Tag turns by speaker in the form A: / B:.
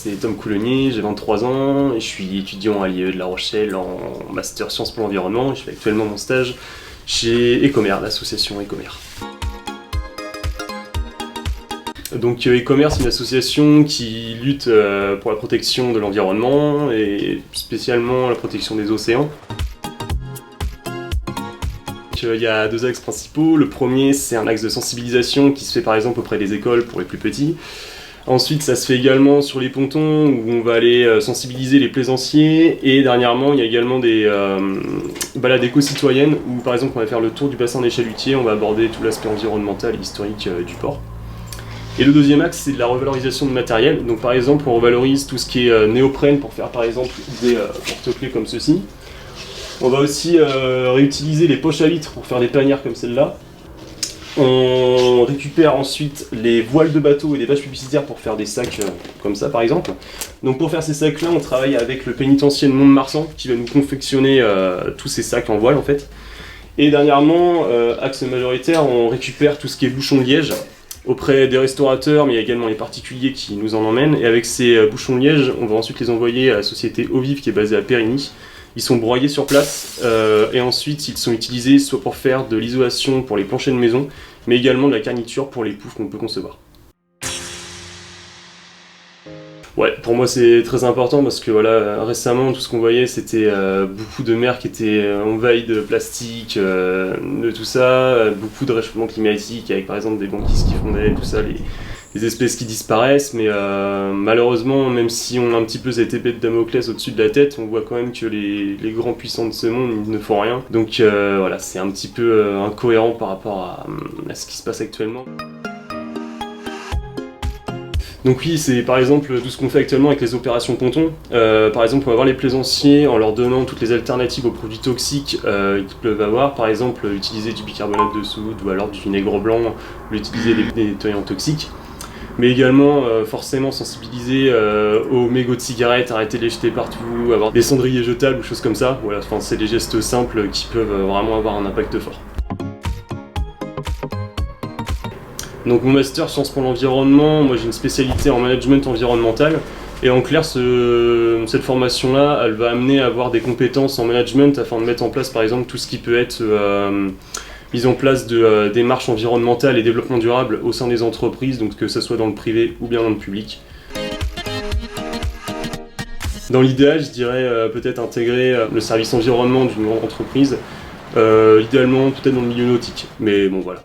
A: c'est Tom Coulonnier, j'ai 23 ans et je suis étudiant à l'IE de La Rochelle en master Sciences pour l'environnement. Je fais actuellement mon stage chez Ecomer, l'association Ecomer. Donc Ecomer, c'est une association qui lutte pour la protection de l'environnement et spécialement la protection des océans. Il y a 2 axes principaux. Le premier, c'est un axe de sensibilisation qui se fait par exemple auprès des écoles pour les plus petits. Ensuite, ça se fait également sur les pontons où on va aller sensibiliser les plaisanciers. Et dernièrement, il y a également des balades éco-citoyennes où par exemple on va faire le tour du bassin des chalutiers, on va aborder tout l'aspect environnemental et historique du port. Et le deuxième axe, c'est de la revalorisation de matériel. Donc par exemple, on revalorise tout ce qui est néoprène pour faire par exemple des porte-clés comme ceci. On va aussi réutiliser les poches à litres pour faire des panières comme celle-là. On récupère ensuite les voiles de bateau et des bâches publicitaires pour faire des sacs comme ça par exemple. Donc pour faire ces sacs-là, on travaille avec le pénitencier de Mont-de-Marsan qui va nous confectionner tous ces sacs en voile en fait. Et dernièrement, axe majoritaire, on récupère tout ce qui est bouchons de liège auprès des restaurateurs, mais il y a également les particuliers qui nous en emmènent. Et avec ces bouchons de liège, on va ensuite les envoyer à la société Eau Vive qui est basée à Périgny. Ils sont broyés sur place et ensuite ils sont utilisés soit pour faire de l'isolation pour les planchers de maison, mais également de la garniture pour les poufs qu'on peut concevoir. Ouais, pour moi c'est très important parce que voilà, récemment tout ce qu'on voyait c'était beaucoup de mers qui étaient envahies de plastique, de tout ça, beaucoup de réchauffement climatique avec par exemple des banquises qui fondaient, tout ça, les espèces qui disparaissent, mais malheureusement, même si on a un petit peu cette épée de Damoclès au-dessus de la tête, on voit quand même que les grands puissants de ce monde ne font rien. Donc voilà, c'est un petit peu incohérent par rapport à ce qui se passe actuellement. Donc oui, c'est par exemple tout ce qu'on fait actuellement avec les opérations pontons. Par exemple, on va voir les plaisanciers en leur donnant toutes les alternatives aux produits toxiques qu'ils peuvent avoir. Par exemple, utiliser du bicarbonate de soude ou alors du vinaigre blanc, ou utiliser des nettoyants toxiques. Mais également forcément sensibiliser aux mégots de cigarettes, arrêter de les jeter partout, avoir des cendriers jetables ou choses comme ça. Voilà, enfin, c'est des gestes simples qui peuvent vraiment avoir un impact fort. Donc mon master Sciences pour l'environnement, moi j'ai une spécialité en management environnemental. Et en clair, cette formation-là, elle va amener à avoir des compétences en management afin de mettre en place par exemple tout ce qui peut être mise en place de démarches environnementales et développement durable au sein des entreprises, donc que ce soit dans le privé ou bien dans le public. Dans l'idéal, je dirais peut-être intégrer le service environnement d'une grande entreprise, idéalement peut-être dans le milieu nautique, mais bon voilà.